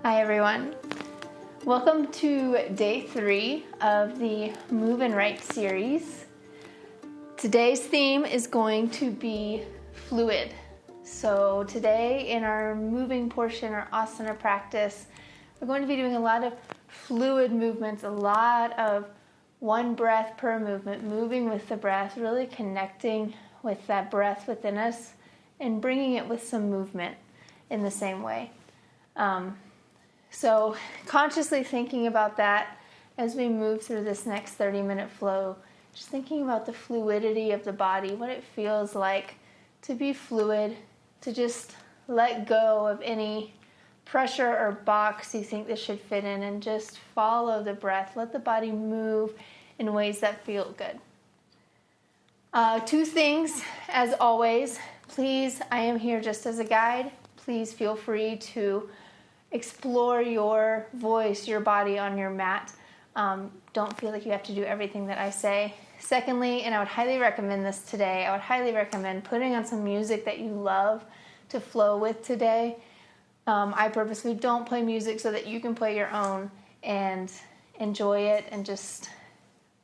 Hi everyone. Welcome to day 3 of the Move and Write series. Today's theme is going to be fluid. So today in our moving portion, our asana practice, we're going to be doing a lot of fluid movements, a lot of one breath per movement, moving with the breath, really connecting with that breath within us and bringing it with some movement in the same way. So consciously thinking about that as we move through this next 30-minute flow, just thinking about the fluidity of the body, what it feels like to be fluid, to just let go of any pressure or box you think this should fit in and just follow the breath. Let the body move in ways that feel good. 2 things, as always. Please, I am here just as a guide. Please feel free to explore your voice, your body on your mat. Don't feel like you have to do everything that I say. Secondly, and I would highly recommend this today, I would highly recommend putting on some music that you love to flow with today. I purposely don't play music so that you can play your own and enjoy it and just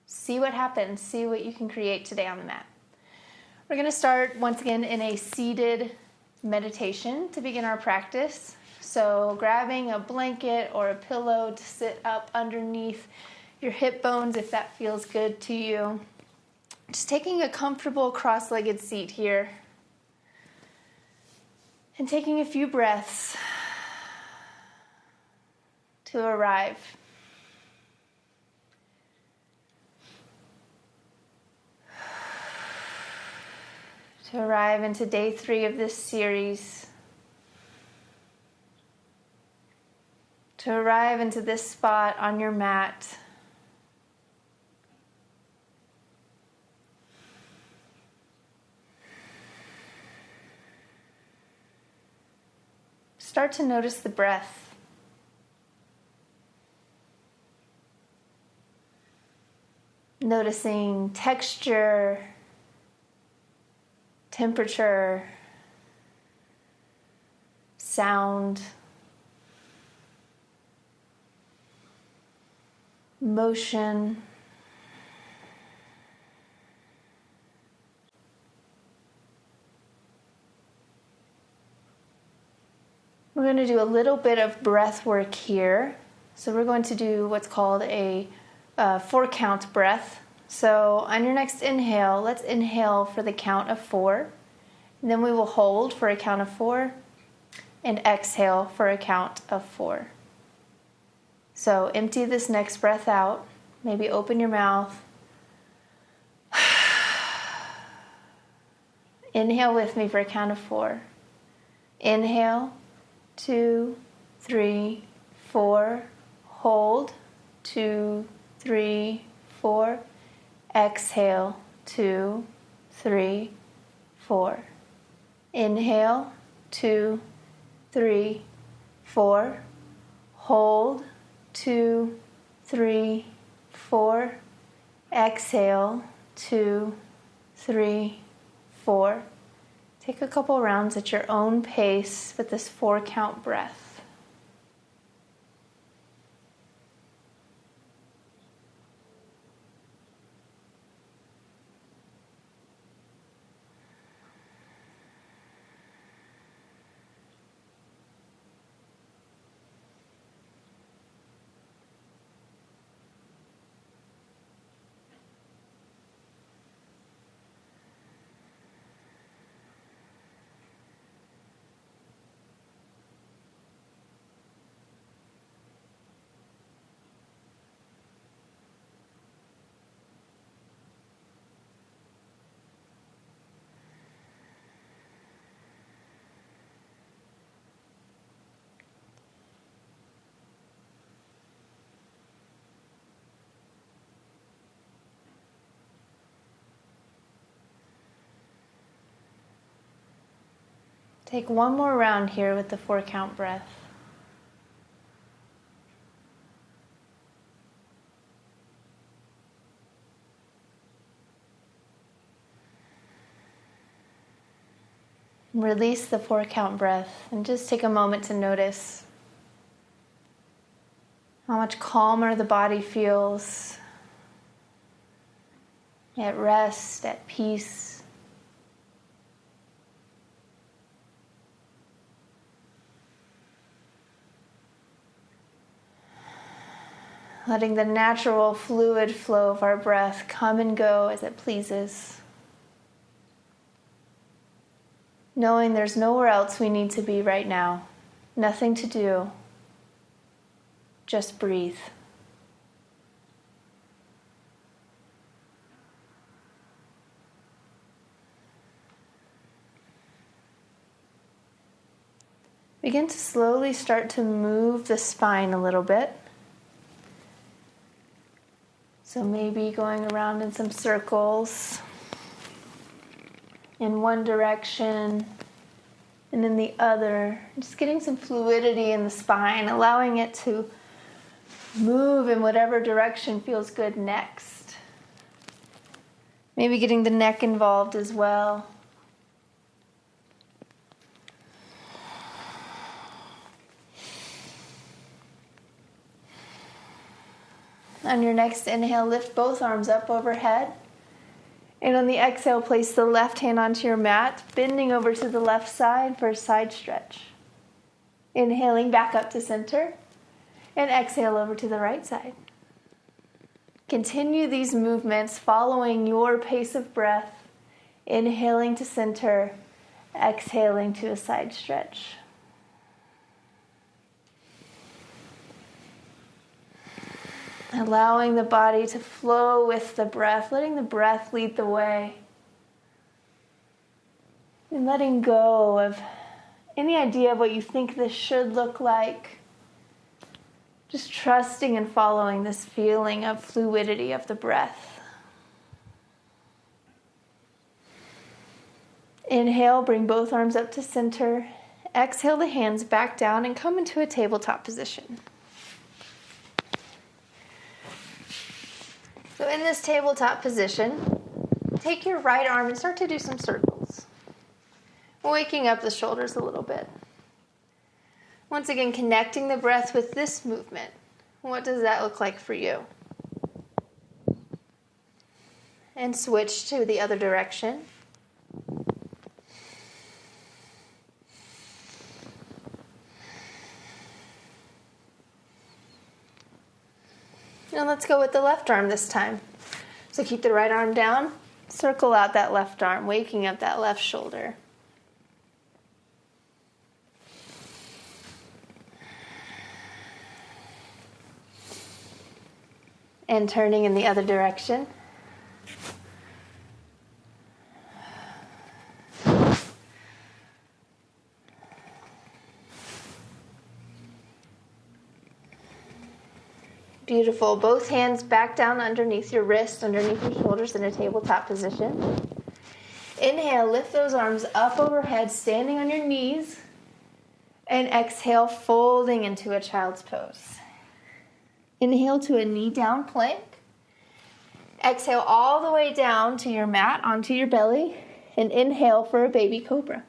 see what happens, see what you can create today on the mat. We're going to start once again in a seated meditation to begin our practice. So grabbing a blanket or a pillow to sit up underneath your hip bones if that feels good to you. Just taking a comfortable cross-legged seat here. And taking a few breaths to arrive. To arrive into day 3 of this series. To arrive into this spot on your mat. Start to notice the breath. Noticing texture, temperature, sound, motion. We're going to do a little bit of breath work here. So we're going to do what's called a 4-count breath. So on your next inhale, let's inhale for the count of 4. And then we will hold for a count of 4 and exhale for a count of 4. So empty this next breath out. Maybe open your mouth. Inhale with me for a count of 4. Inhale, 2, 3, 4. Hold, 2, 3, 4. Exhale, 2, 3, 4. Inhale, 2, 3, 4. Hold, 2, 3, 4. Exhale, 2, 3, 4. Take a couple rounds at your own pace with this 4-count breath. Take one more round here with the 4-count breath. Release the 4-count breath and just take a moment to notice How much calmer the body feels, at rest, at peace. Letting the natural fluid flow of our breath come and go as it pleases. Knowing there's nowhere else we need to be right now. Nothing to do. Just breathe. Begin to slowly start to move the spine a little bit. So maybe going around in some circles in one direction and in the other. Just getting some fluidity in the spine, allowing it to move in whatever direction feels good next. Maybe getting the neck involved as well. On your next inhale, lift both arms up overhead. And on the exhale, place the left hand onto your mat, bending over to the left side for a side stretch. Inhaling back up to center, and exhale over to the right side. Continue these movements following your pace of breath, inhaling to center, exhaling to a side stretch. Allowing the body to flow with the breath, letting the breath lead the way. And letting go of any idea of what you think this should look like. Just trusting and following this feeling of fluidity of the breath. Inhale, bring both arms up to center. Exhale the hands back down and come into a tabletop position. So in this tabletop position, take your right arm and start to do some circles. Waking up the shoulders a little bit. Once again, connecting the breath with this movement. What does that look like for you? And switch to the other direction. And let's go with the left arm this time. So keep the right arm down, circle out that left arm, waking up that left shoulder. And turning in the other direction. Beautiful. Both hands back down underneath your wrists, underneath your shoulders in a tabletop position. Inhale, lift those arms up overhead, standing on your knees. And exhale, folding into a child's pose. Inhale to a knee down plank. Exhale all the way down to your mat, onto your belly. And inhale for a baby cobra.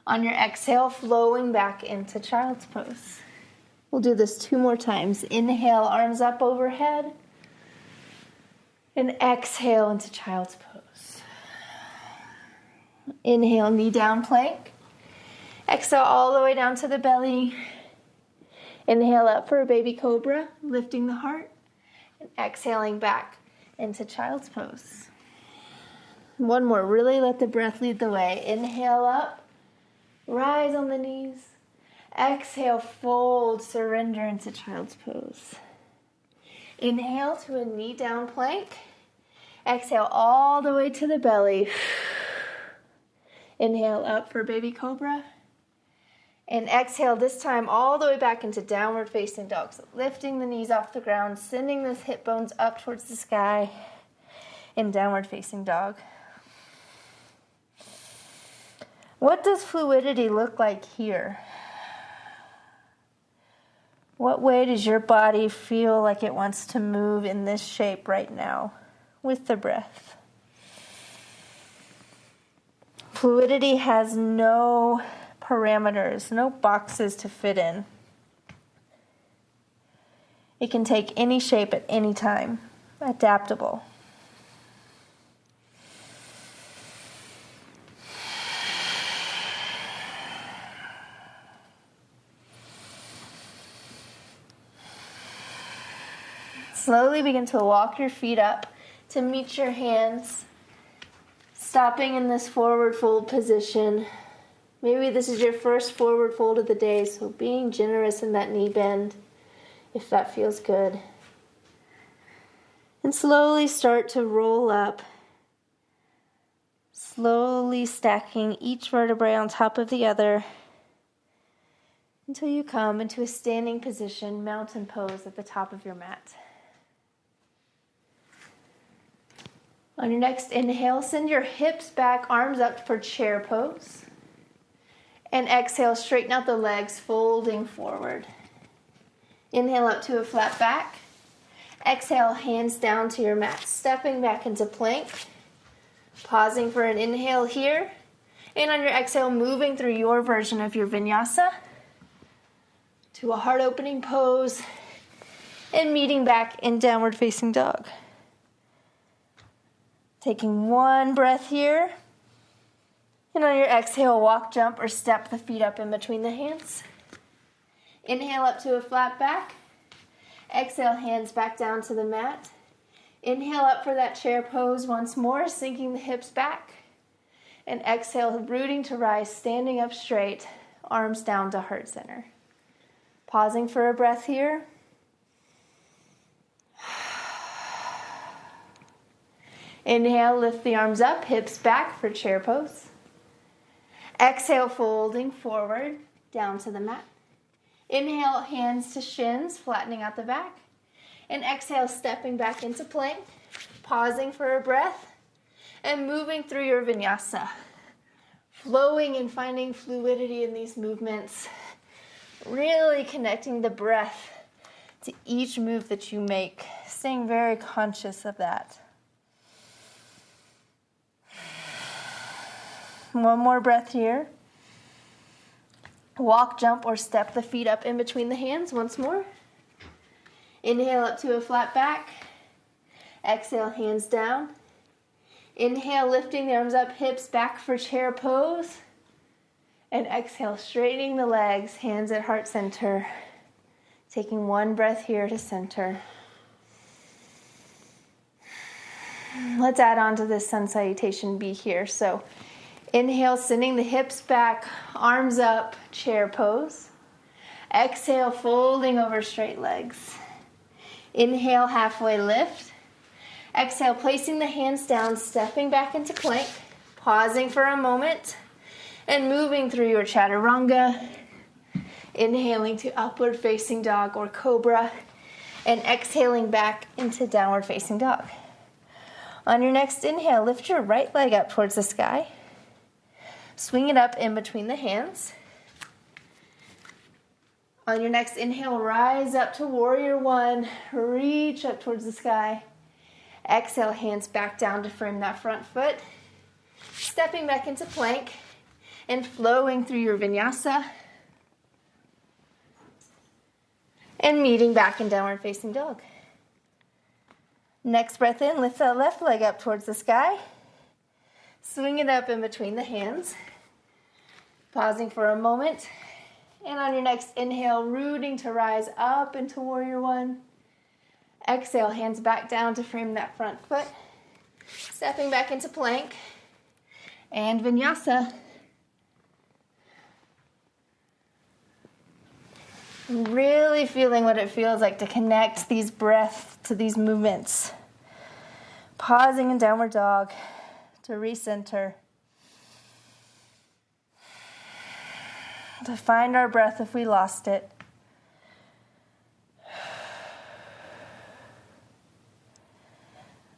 On your exhale, flowing back into child's pose. We'll do this 2 more times. Inhale, arms up overhead. And exhale into child's pose. Inhale, knee down plank. Exhale all the way down to the belly. Inhale up for a baby cobra, lifting the heart. And exhaling back into child's pose. 1 more. Really let the breath lead the way. Inhale up. Rise on the knees. Exhale, fold, surrender into child's pose. Inhale to a knee down plank. Exhale all the way to the belly. Inhale up for baby cobra. And exhale this time all the way back into downward facing dog. So lifting the knees off the ground, sending those hip bones up towards the sky in downward facing dog. What does fluidity look like here? What way does your body feel like it wants to move in this shape right now with the breath? Fluidity has no parameters, no boxes to fit in. It can take any shape at any time. Adaptable. Slowly begin to walk your feet up to meet your hands, stopping in this forward fold position. Maybe this is your first forward fold of the day, so being generous in that knee bend, if that feels good. And slowly start to roll up, slowly stacking each vertebrae on top of the other until you come into a standing position, mountain pose at the top of your mat. On your next inhale, send your hips back, arms up for chair pose. And exhale, straighten out the legs, folding forward. Inhale up to a flat back. Exhale, hands down to your mat, stepping back into plank. Pausing for an inhale here. And on your exhale, moving through your version of your vinyasa to a heart opening pose and meeting back in downward facing dog. Taking one breath here. And on your exhale, walk, jump, or step the feet up in between the hands. Inhale up to a flat back. Exhale, hands back down to the mat. Inhale up for that chair pose once more, sinking the hips back. And exhale, rooting to rise, standing up straight, arms down to heart center. Pausing for a breath here. Inhale, lift the arms up, hips back for chair pose. Exhale, folding forward, down to the mat. Inhale, hands to shins, flattening out the back. And exhale, stepping back into plank, pausing for a breath, and moving through your vinyasa. Flowing and finding fluidity in these movements. Really connecting the breath to each move that you make. Staying very conscious of that. One more breath here. Walk, jump, or step the feet up in between the hands once more. Inhale up to a flat back. Exhale, hands down. Inhale, lifting the arms up, hips back for chair pose. And exhale, straightening the legs, hands at heart center. Taking one breath here to center. Let's add on to this sun salutation B here. So inhale, sending the hips back, arms up, chair pose. Exhale, folding over straight legs. Inhale, halfway lift. Exhale, placing the hands down, stepping back into plank, pausing for a moment, and moving through your chaturanga. Inhaling to upward facing dog or cobra, and exhaling back into downward facing dog. On your next inhale, lift your right leg up towards the sky. Swing it up in between the hands. On your next inhale, rise up to warrior one. Reach up towards the sky. Exhale, hands back down to frame that front foot. Stepping back into plank and flowing through your vinyasa. And meeting back in downward facing dog. Next breath in, lift that left leg up towards the sky. Swing it up in between the hands. Pausing for a moment. And on your next inhale, rooting to rise up into warrior one. Exhale, hands back down to frame that front foot. Stepping back into plank. And vinyasa. Really feeling what it feels like to connect these breaths to these movements. Pausing in downward dog to recenter. To find our breath if we lost it.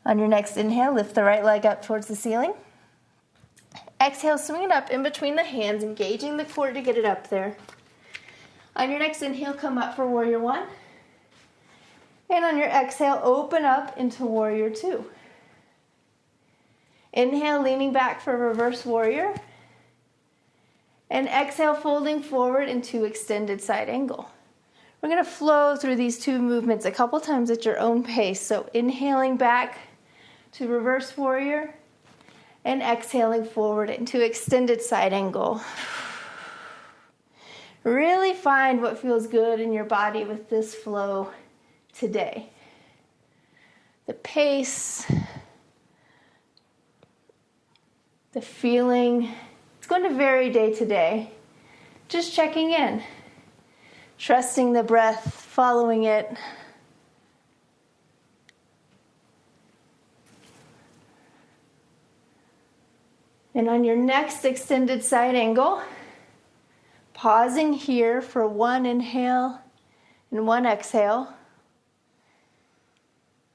On your next inhale, lift the right leg up towards the ceiling. Exhale, swing it up in between the hands, engaging the core to get it up there. On your next inhale, come up for warrior one. And on your exhale, open up into warrior two. Inhale, leaning back for reverse warrior. And exhale, folding forward into extended side angle. We're going to flow through these two movements a couple times at your own pace. So inhaling back to reverse warrior and exhaling forward into extended side angle. Really find what feels good in your body with this flow today. The pace, the feeling, it's going to vary day to day. Just checking in, trusting the breath, following it. And on your next extended side angle, pausing here for one inhale and one exhale.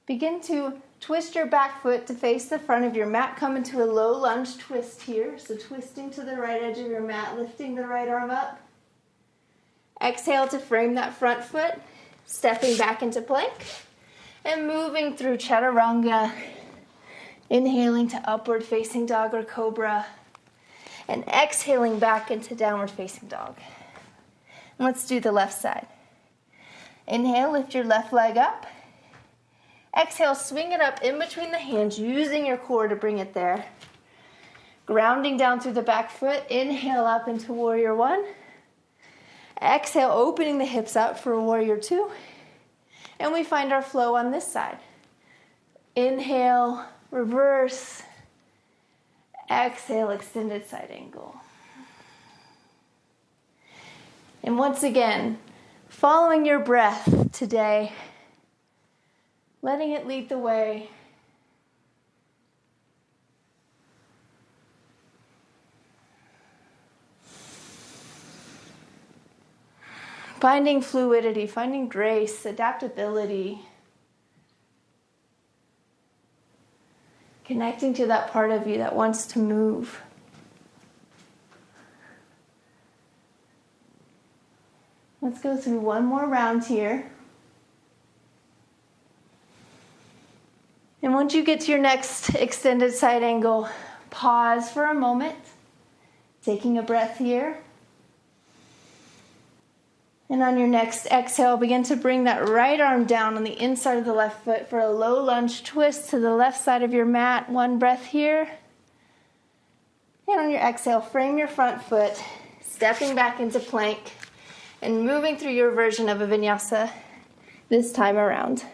Begin to twist your back foot to face the front of your mat. Come into a low lunge twist here. So twisting to the right edge of your mat, lifting the right arm up. Exhale to frame that front foot, stepping back into plank, and moving through chaturanga. Inhaling to upward facing dog or cobra, and exhaling back into downward facing dog. And let's do the left side. Inhale, lift your left leg up. Exhale, swing it up in between the hands, using your core to bring it there. Grounding down through the back foot. Inhale up into warrior one. Exhale, opening the hips up for warrior two. And we find our flow on this side. Inhale, reverse, exhale, extended side angle. And once again, following your breath today, letting it lead the way. Finding fluidity, finding grace, adaptability. Connecting to that part of you that wants to move. Let's go through one more round here. And once you get to your next extended side angle, pause for a moment, taking a breath here. And on your next exhale, begin to bring that right arm down on the inside of the left foot for a low lunge twist to the left side of your mat. One breath here. And on your exhale, frame your front foot, stepping back into plank and moving through your version of a vinyasa this time around.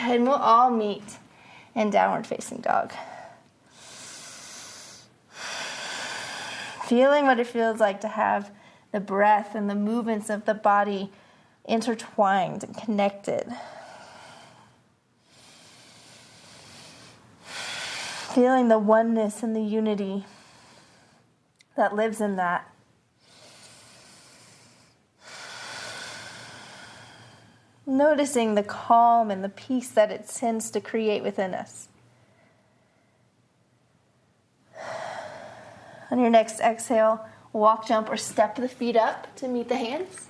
And we'll all meet in downward facing dog. Feeling what it feels like to have the breath and the movements of the body intertwined and connected. Feeling the oneness and the unity that lives in that. Noticing the calm and the peace that it tends to create within us. On your next exhale, walk, jump, or step the feet up to meet the hands.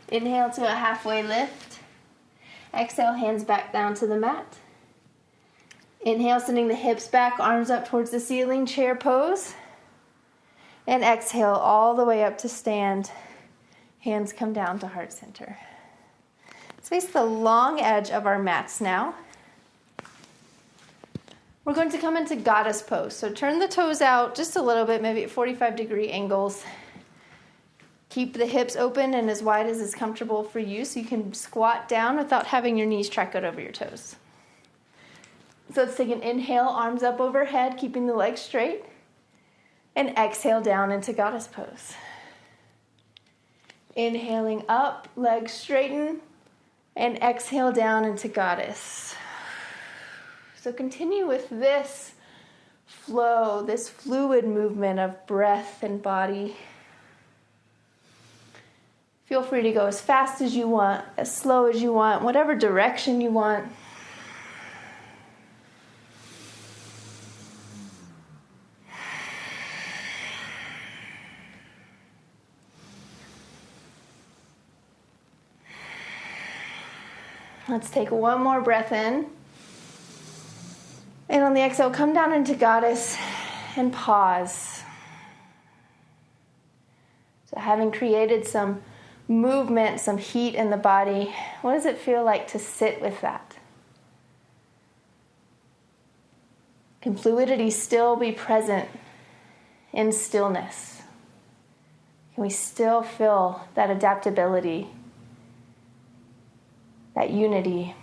Inhale to a halfway lift. Exhale, hands back down to the mat. Inhale, sending the hips back, arms up towards the ceiling, chair pose. And exhale all the way up to stand. Hands come down to heart center. Let's face the long edge of our mats now. We're going to come into goddess pose. So turn the toes out just a little bit, maybe at 45-degree angles. Keep the hips open and as wide as is comfortable for you so you can squat down without having your knees track out over your toes. So let's take an inhale, arms up overhead, keeping the legs straight. And exhale down into goddess pose. Inhaling up, legs straighten. And exhale down into goddess. So continue with this flow, this fluid movement of breath and body. Feel free to go as fast as you want, as slow as you want, whatever direction you want. Let's take one more breath in. And on the exhale, come down into goddess and pause. So having created some movement, some heat in the body, what does it feel like to sit with that? Can fluidity still be present in stillness? Can we still feel that adaptability, that unity?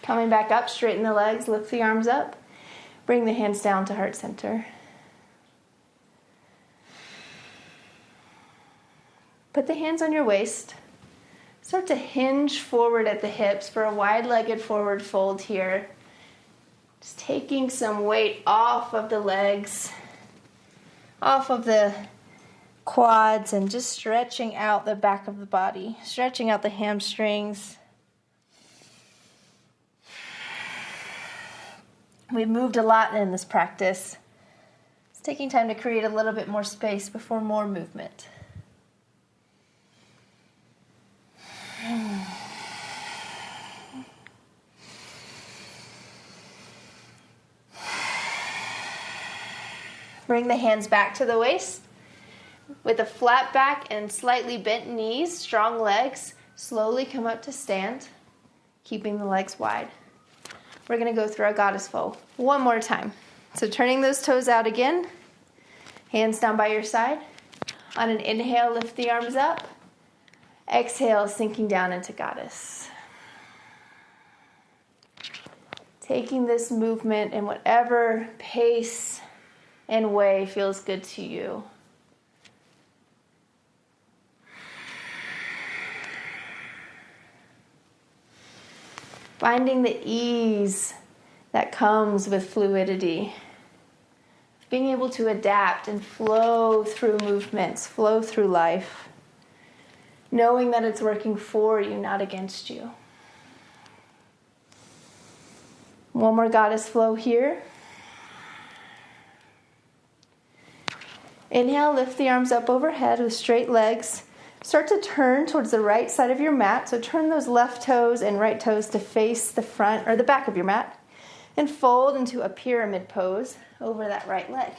Coming back up, straighten the legs, lift the arms up, bring the hands down to heart center. Put the hands on your waist. Start to hinge forward at the hips for a wide-legged forward fold here. Just taking some weight off of the legs, off of the quads, and just stretching out the back of the body, stretching out the hamstrings. We've moved a lot in this practice. It's taking time to create a little bit more space before more movement. Bring the hands back to the waist. With a flat back and slightly bent knees, strong legs, slowly come up to stand, keeping the legs wide. We're going to go through our goddess fold one more time. So turning those toes out again, hands down by your side. On an inhale, lift the arms up. Exhale, sinking down into goddess. Taking this movement in whatever pace and way feels good to you. Finding the ease that comes with fluidity. Being able to adapt and flow through movements, flow through life. Knowing that it's working for you, not against you. One more goddess flow here. Inhale, lift the arms up overhead with straight legs. Start to turn towards the right side of your mat. So turn those left toes and right toes to face the front or the back of your mat. And fold into a pyramid pose over that right leg.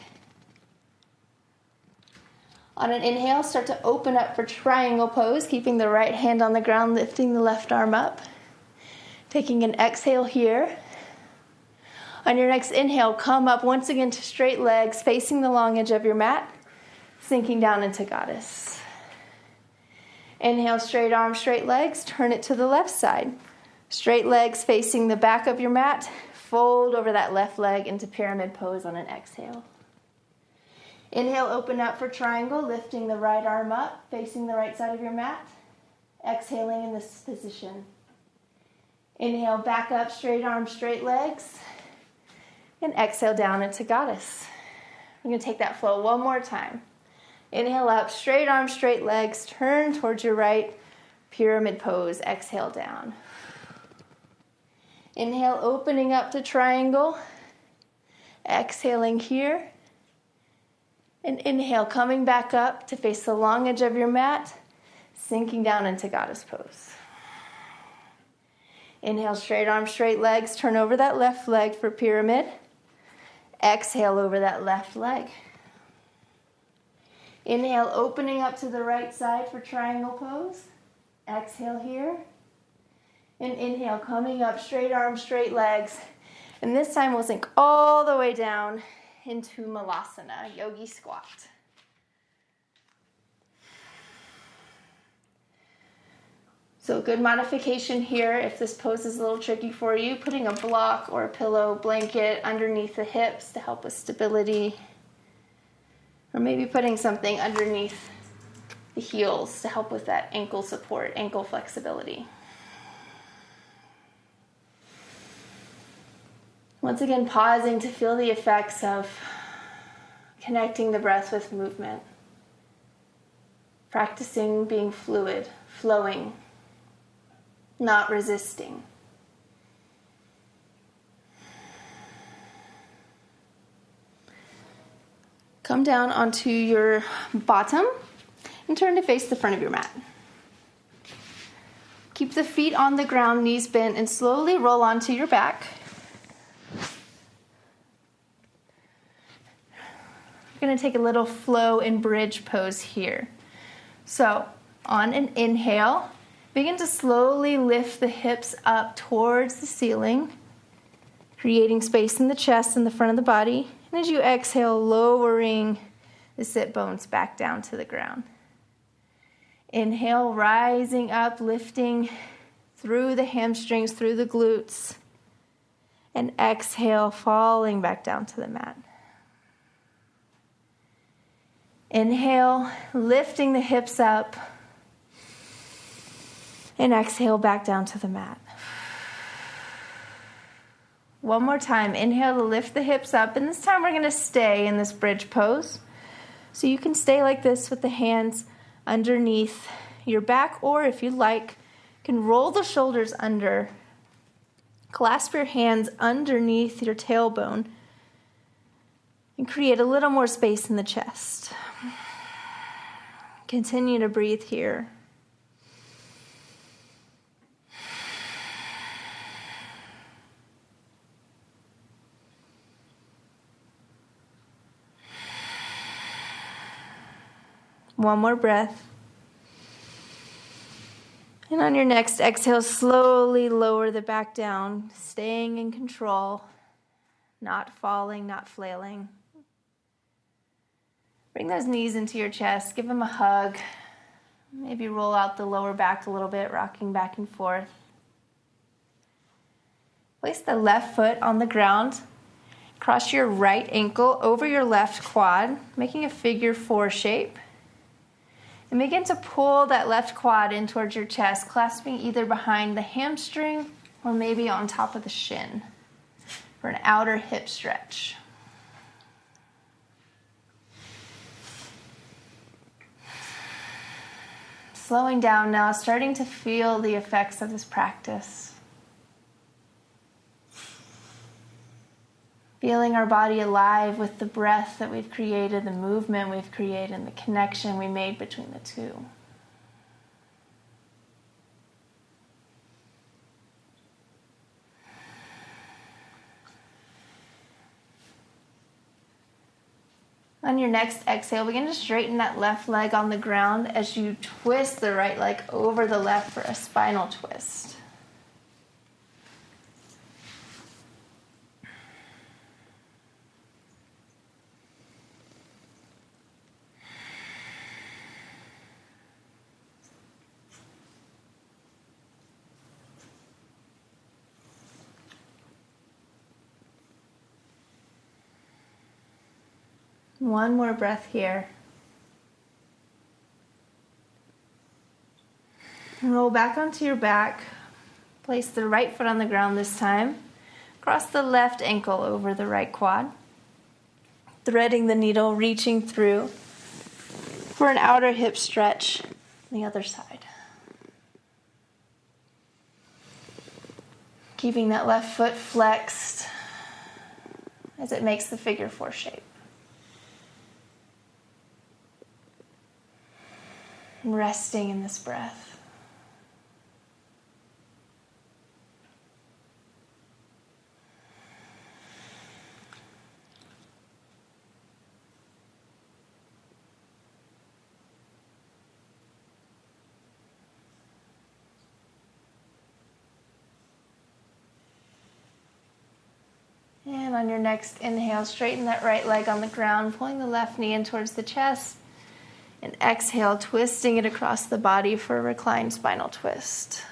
On an inhale, start to open up for triangle pose, keeping the right hand on the ground, lifting the left arm up. Taking an exhale here. On your next inhale, come up once again to straight legs, facing the long edge of your mat, sinking down into goddess. Inhale, straight arms, straight legs, turn it to the left side. Straight legs facing the back of your mat, fold over that left leg into pyramid pose on an exhale. Inhale, open up for triangle, lifting the right arm up, facing the right side of your mat. Exhaling in this position. Inhale, back up, straight arms, straight legs. And exhale down into goddess. I'm going to take that flow one more time. Inhale up, straight arms, straight legs, turn towards your right, pyramid pose, exhale down. Inhale, opening up to triangle, exhaling here. And inhale, coming back up to face the long edge of your mat, sinking down into goddess pose. Inhale, straight arms, straight legs, turn over that left leg for pyramid. Exhale over that left leg. Inhale, opening up to the right side for triangle pose. Exhale here. And inhale, coming up, straight arms, straight legs. And this time we'll sink all the way down into Malasana, yogi squat. So a good modification here, if this pose is a little tricky for you, putting a block or a pillow blanket underneath the hips to help with stability. Or maybe putting something underneath the heels to help with that ankle support, ankle flexibility. Once again, pausing to feel the effects of connecting the breath with movement. Practicing being fluid, flowing, not resisting. Come down onto your bottom and turn to face the front of your mat. Keep the feet on the ground, knees bent, and slowly roll onto your back. We're going to take a little flow and bridge pose here. So, on an inhale, begin to slowly lift the hips up towards the ceiling, creating space in the chest and the front of the body. And as you exhale, lowering the sit bones back down to the ground. Inhale, rising up, lifting through the hamstrings, through the glutes. And exhale, falling back down to the mat. Inhale, lifting the hips up. And exhale, back down to the mat. One more time. Inhale to lift the hips up. And this time we're going to stay in this bridge pose. So you can stay like this with the hands underneath your back, or if you like, you can roll the shoulders under. Clasp your hands underneath your tailbone and create a little more space in the chest. Continue to breathe here. One more breath. And on your next exhale, slowly lower the back down, staying in control, not falling, not flailing. Bring those knees into your chest, give them a hug. Maybe roll out the lower back a little bit, rocking back and forth. Place the left foot on the ground. Cross your right ankle over your left quad, making a figure 4 shape. And begin to pull that left quad in towards your chest, clasping either behind the hamstring or maybe on top of the shin for an outer hip stretch. Slowing down now, starting to feel the effects of this practice. Feeling our body alive with the breath that we've created, the movement we've created, and the connection we made between the two. On your next exhale, begin to straighten that left leg on the ground as you twist the right leg over the left for a spinal twist. One more breath here. Roll back onto your back. Place the right foot on the ground this time. Cross the left ankle over the right quad. Threading the needle, reaching through for an outer hip stretch on the other side. Keeping that left foot flexed as it makes the figure 4 shape. Resting in this breath. And on your next inhale, straighten that right leg on the ground, pulling the left knee in towards the chest. And exhale, twisting it across the body for a reclined spinal twist.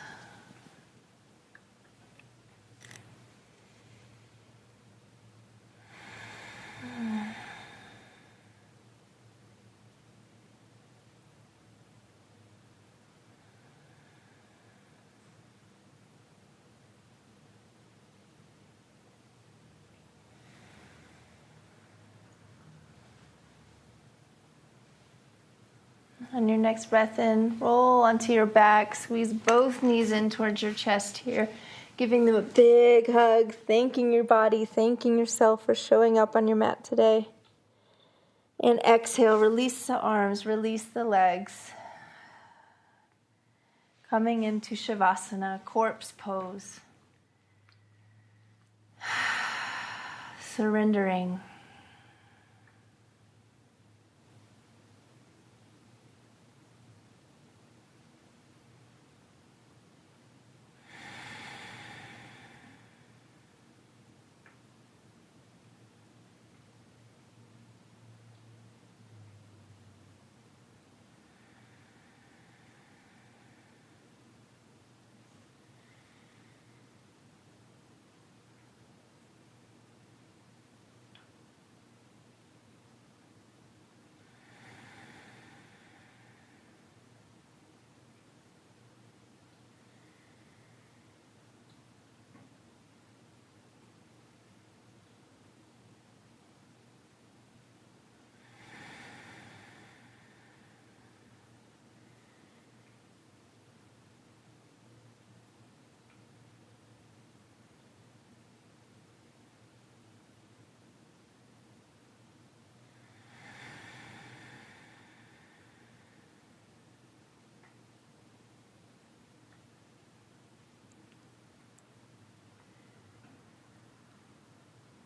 On your next breath in, roll onto your back, squeeze both knees in towards your chest here, giving them a big hug, thanking your body, thanking yourself for showing up on your mat today. And exhale, release the arms, release the legs. Coming into Shavasana, corpse pose. Surrendering.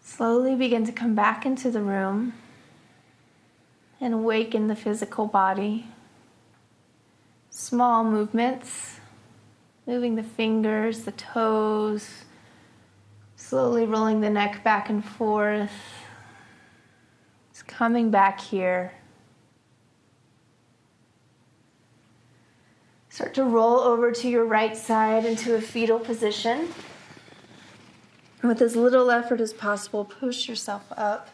Slowly begin to come back into the room and awaken the physical body. Small movements, moving the fingers, the toes, slowly rolling the neck back and forth. Just coming back here. Start to roll over to your right side into a fetal position. With as little effort as possible, push yourself up,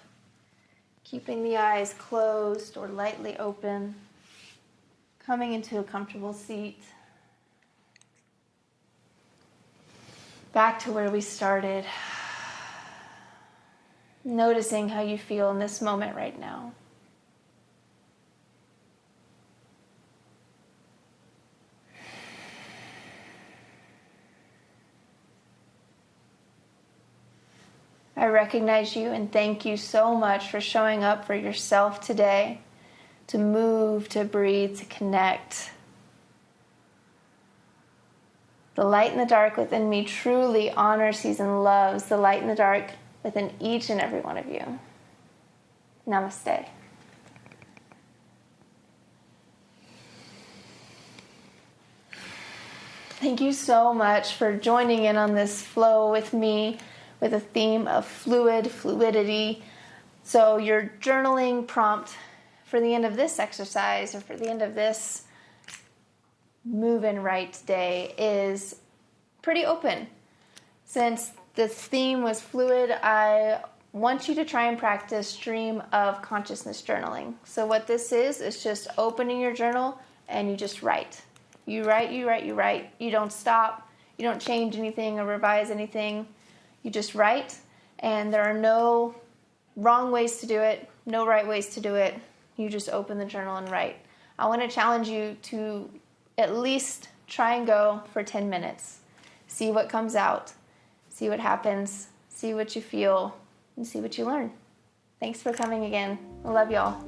keeping the eyes closed or lightly open, coming into a comfortable seat. Back to where we started, noticing how you feel in this moment right now. I recognize you and thank you so much for showing up for yourself today, to move, to breathe, to connect. The light in the dark within me truly honors, sees, and loves the light in the dark within each and every one of you. Namaste. Thank you so much for joining in on this flow with me, with a theme of fluidity. So your journaling prompt for the end of this exercise or for the end of this move and write day is pretty open. Since the theme was fluid, I want you to try and practice stream of consciousness journaling. So what this is just opening your journal and you just write. You write, you write, you write. You don't stop. You don't change anything or revise anything. You just write, and there are no wrong ways to do it, no right ways to do it. You just open the journal and write. I want to challenge you to at least try and go for 10 minutes. See what comes out, see what happens, see what you feel, and see what you learn. Thanks for coming again. I love y'all.